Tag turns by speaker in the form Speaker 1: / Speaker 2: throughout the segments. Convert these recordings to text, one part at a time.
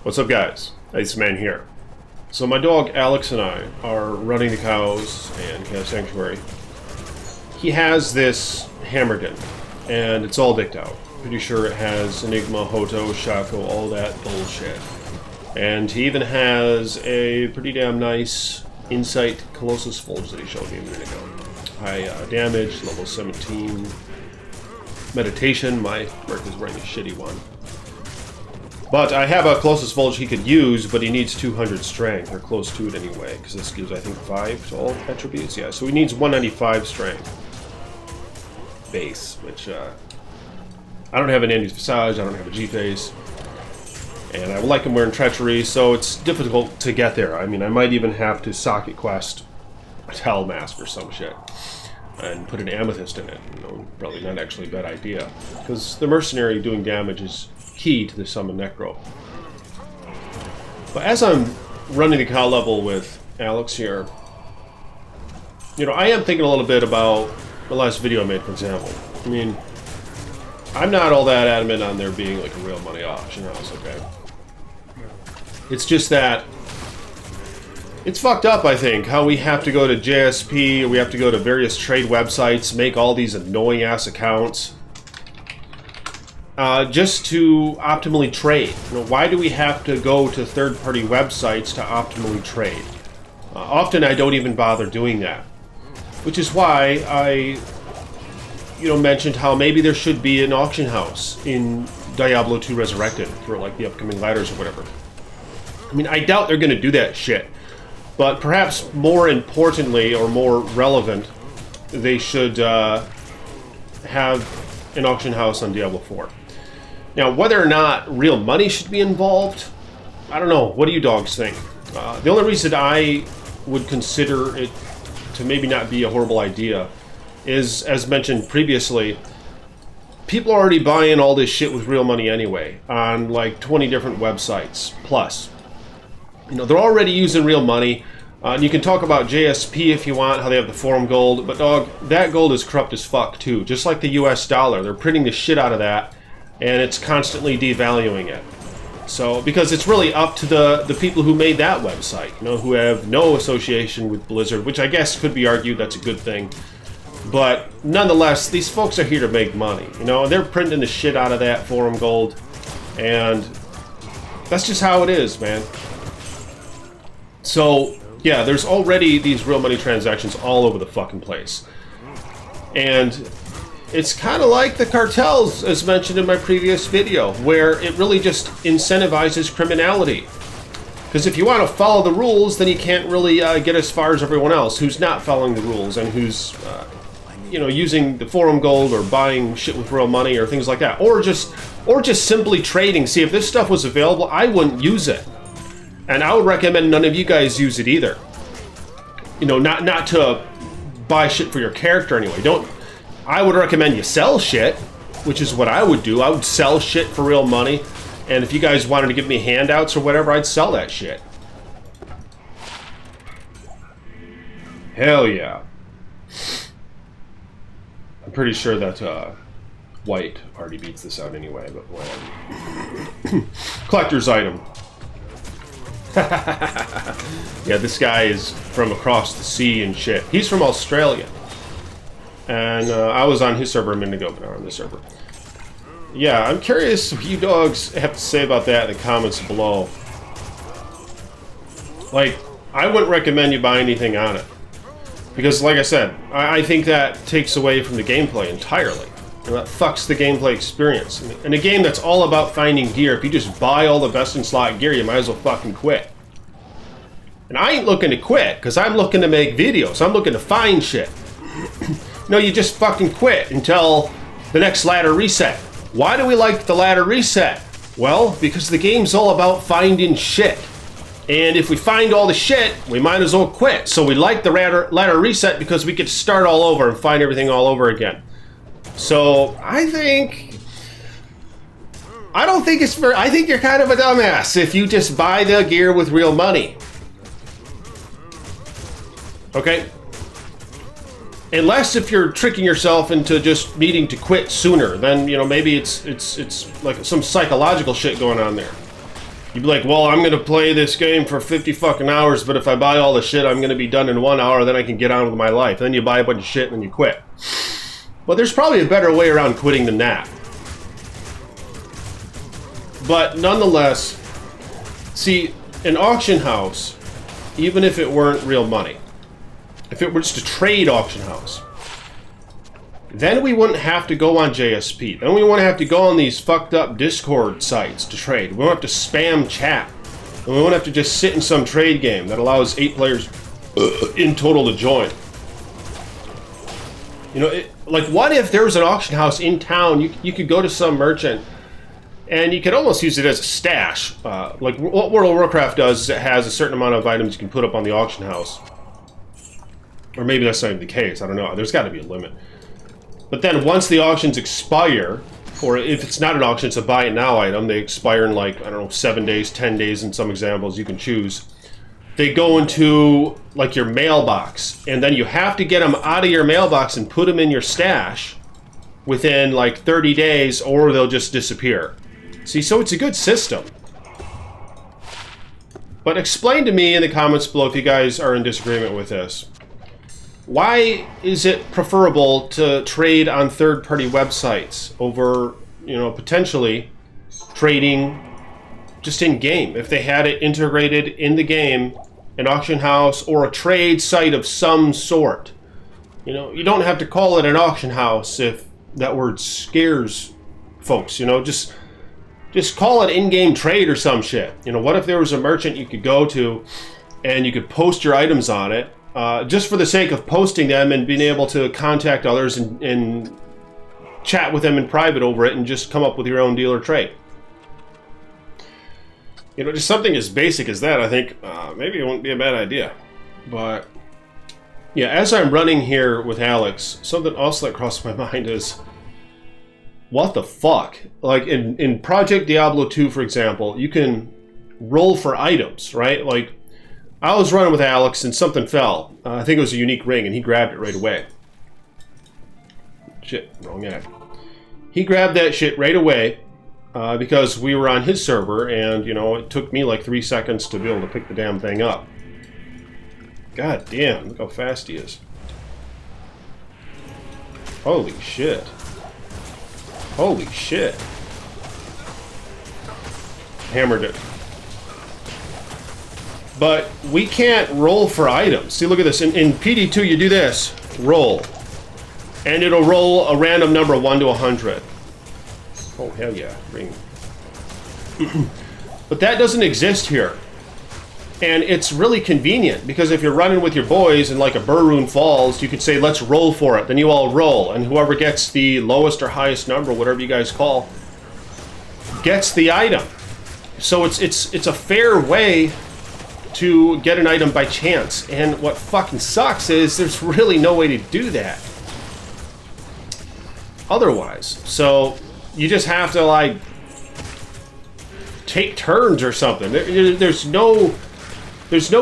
Speaker 1: What's up, guys? Iceman here. So my dog Alex and I are running the cows and Cow Sanctuary. He has this Hammerden, and it's all dicked out. Pretty sure it has Enigma, Hoto, Shaco, all that bullshit. And he even has a pretty damn nice Insight Colossus Fulge that he showed me a minute ago. High damage, level 17. Meditation, my Merc is wearing a shitty one. But I have a Colossus Fulge he could use, but he needs 200 strength, or close to it anyway, because this gives, I think, 5 to all attributes. Yeah, so he needs 195 strength base, which I don't have an Andy's Visage, I don't have a G-Face, and I would like him wearing Treachery, so it's difficult to get there. I mean, I might even have to socket quest a Tell Mask or some shit, and put an Amethyst in it. You know, probably not actually a bad idea, because the Mercenary doing damage is key to the Summon Necro. But as I'm running the cow level with Alex here, you know, I am thinking a little bit about the last video I made, for example. I mean, I'm not all that adamant on there being like a real money auction house, okay? It's just that it's fucked up, I think, how we have to go to JSP, or we have to go to various trade websites, make all these annoying ass accounts, just to optimally trade. You know, why do we have to go to third-party websites to optimally trade? Often I don't even bother doing that, which is why I, mentioned how maybe there should be an auction house in Diablo 2 Resurrected for like the upcoming ladders or whatever. I mean, I doubt they're going to do that shit, but perhaps more importantly or more relevant, they should have an auction house on Diablo 4. Now, whether or not real money should be involved, I don't know. What do you dogs think? The only reason I would consider it to maybe not be a horrible idea is, as mentioned previously, people are already buying all this shit with real money anyway, on like 20 different websites, plus. You know, they're already using real money. And you can talk about JSP if you want, how they have the forum gold, but dog, that gold is corrupt as fuck too. Just like the US dollar, they're printing the shit out of that, and it's constantly devaluing it. So, because it's really up to the people who made that website, who have no association with Blizzard, which I guess could be argued that's a good thing. But nonetheless, these folks are here to make money, and they're printing the shit out of that forum gold, and that's just how it is, man. So, yeah, there's already these real money transactions all over the fucking place. And it's kind of like the cartels, as mentioned in my previous video, where it really just incentivizes criminality. Because if you want to follow the rules, then you can't really get as far as everyone else who's not following the rules and who's, using the forum gold or buying shit with real money or things like that. Or just simply trading. See, if this stuff was available, I wouldn't use it. And I would recommend none of you guys use it either. Not to buy shit for your character anyway. I would recommend you sell shit, which is what I would do. I would sell shit for real money. And if you guys wanted to give me handouts or whatever, I'd sell that shit. Hell yeah. I'm pretty sure that white already beats this out anyway, but whatever. Collector's item. Yeah, this guy is from across the sea and shit. He's from Australia. And I was on his server a minute ago, but not on this server. Yeah, I'm curious what you dogs have to say about that in the comments below. Like, I wouldn't recommend you buy anything on it. Because, like I said, I think that takes away from the gameplay entirely. And that fucks the gameplay experience. In a game that's all about finding gear, if you just buy all the best in slot gear, you might as well fucking quit. And I ain't looking to quit, because I'm looking to make videos. I'm looking to find shit. No, you just fucking quit until the next ladder reset. Why do we like the ladder reset? Well, because the game's all about finding shit. And if we find all the shit, we might as well quit. So we like the ladder reset because we get to start all over and find everything all over again. So I think you're kind of a dumbass if you just buy the gear with real money. Okay? Unless if you're tricking yourself into just needing to quit sooner, then maybe it's like some psychological shit going on there. You'd be like, well, I'm going to play this game for 50 fucking hours, but if I buy all the shit, I'm going to be done in 1 hour, then I can get on with my life. Then you buy a bunch of shit and then you quit. But there's probably a better way around quitting than that. But nonetheless, see, an auction house, even if it weren't real money, if it were just a trade auction house, then we wouldn't have to go on JSP. Then we wouldn't have to go on these fucked up Discord sites to trade. We won't have to spam chat. And we won't have to just sit in some trade game that allows 8 players in total to join. You know, like, what if there was an auction house in town? You could go to some merchant, and you could almost use it as a stash. Like, what World of Warcraft does is it has a certain amount of items you can put up on the auction house. Or maybe that's not even the case. I don't know. There's got to be a limit. But then once the auctions expire, or if it's not an auction, it's a buy it now item, they expire in like, I don't know, 7 days, 10 days in some examples, you can choose. They go into like your mailbox, and then you have to get them out of your mailbox and put them in your stash within like 30 days, or they'll just disappear. See, so it's a good system. But explain to me in the comments below if you guys are in disagreement with this. Why is it preferable to trade on third-party websites over, you know, potentially trading just in-game? If they had it integrated in the game, an auction house or a trade site of some sort. You know, you don't have to call it an auction house if that word scares folks, you know, just call it in-game trade or some shit. You know, what if there was a merchant you could go to and you could post your items on it, just for the sake of posting them and being able to contact others and chat with them in private over it and just come up with your own deal or trade. You know, just something as basic as that, I think maybe it wouldn't be a bad idea. But yeah, as I'm running here with Alex, something else that crossed my mind is, what the fuck? Like in Project Diablo 2, for example, you can roll for items, right? Like, I was running with Alex and something fell. I think it was a unique ring, and he grabbed it right away. Shit, wrong ad. He grabbed that shit right away because we were on his server, and, you know, it took me like 3 seconds to be able to pick the damn thing up. God damn, look how fast he is. Holy shit. Holy shit. Hammered it. But we can't roll for items. See, look at this. In PD2, you do this. Roll. And it'll roll a random number 1 to 100. Oh, hell yeah. Ring. But that doesn't exist here. And it's really convenient, because if you're running with your boys in like a Burroon Falls, you could say, let's roll for it. Then you all roll. And whoever gets the lowest or highest number, whatever you guys call, gets the item. So it's a fair way to get an item by chance. And what fucking sucks is there's really no way to do that otherwise. So you just have to like take turns or something. There's no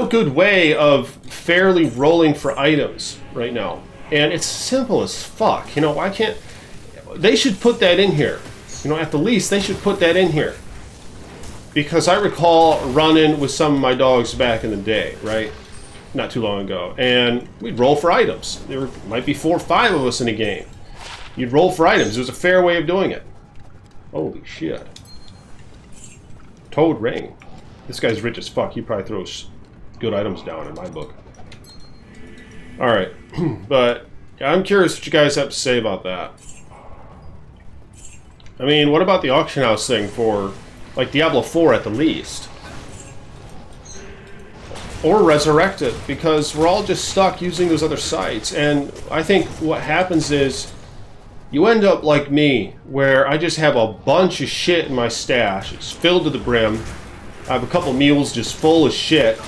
Speaker 1: good way of fairly rolling for items right now. And it's simple as fuck. You know, why can't they should put that in here. You know, at the least they should put that in here. Because I recall running with some of my dogs back in the day, right? Not too long ago. And we'd roll for items. There might be 4 or 5 of us in a game. You'd roll for items. It was a fair way of doing it. Holy shit. Toad ring. This guy's rich as fuck. He probably throws good items down in my book. Alright. But I'm curious what you guys have to say about that. I mean, what about the auction house thing for, like, Diablo 4 at the least? Or Resurrected, because we're all just stuck using those other sites. And I think what happens is you end up like me, where I just have a bunch of shit in my stash. It's filled to the brim. I have a couple mules just full of shit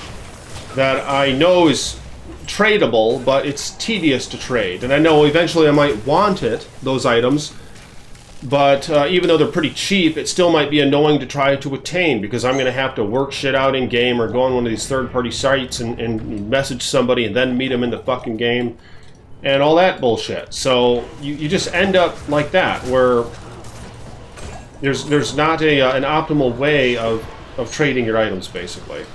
Speaker 1: that I know is tradable, but it's tedious to trade. And I know eventually I might want it, those items, but even though they're pretty cheap, it still might be annoying to try to attain, because I'm going to have to work shit out in game or go on one of these third-party sites and message somebody and then meet them in the fucking game and all that bullshit. So you just end up like that, where there's not an optimal way of of trading your items, basically.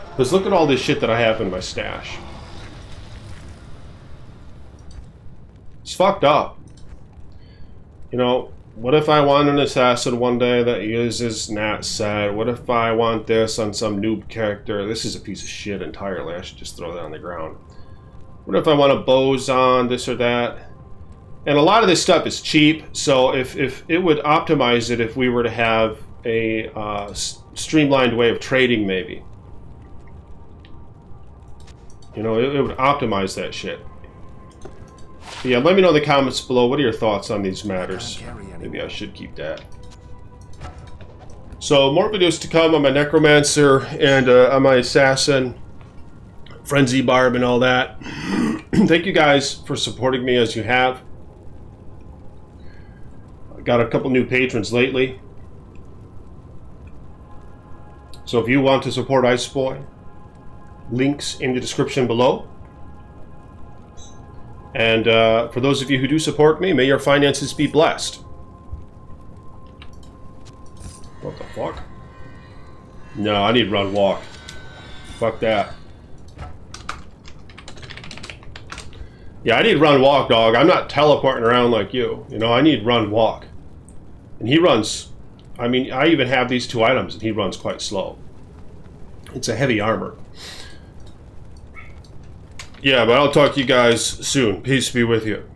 Speaker 1: Because look at all this shit that I have in my stash. It's fucked up. You know, what if I want an assassin one day that uses Nat set? What if I want this on some noob character? This is a piece of shit entirely. I should just throw that on the ground. What if I want a boson, this or that? And a lot of this stuff is cheap, so if it would optimize it if we were to have a streamlined way of trading, maybe. You know, it would optimize that shit. But yeah, let me know in the comments below, what are your thoughts on these matters? Maybe I should keep that. So, more videos to come on my Necromancer and on my Assassin, Frenzy Barb and all that. Thank you guys for supporting me as you have. I got a couple new patrons lately. So if you want to support Iceboy, links in the description below. And for those of you who do support me, may your finances be blessed. What the fuck? No, I need run walk. Fuck that. Yeah, I need run walk, dog. I'm not teleporting around like you. You know, I need run walk. And he runs... I mean, I even have these two items, and he runs quite slow. It's a heavy armor. Yeah, but I'll talk to you guys soon. Peace be with you.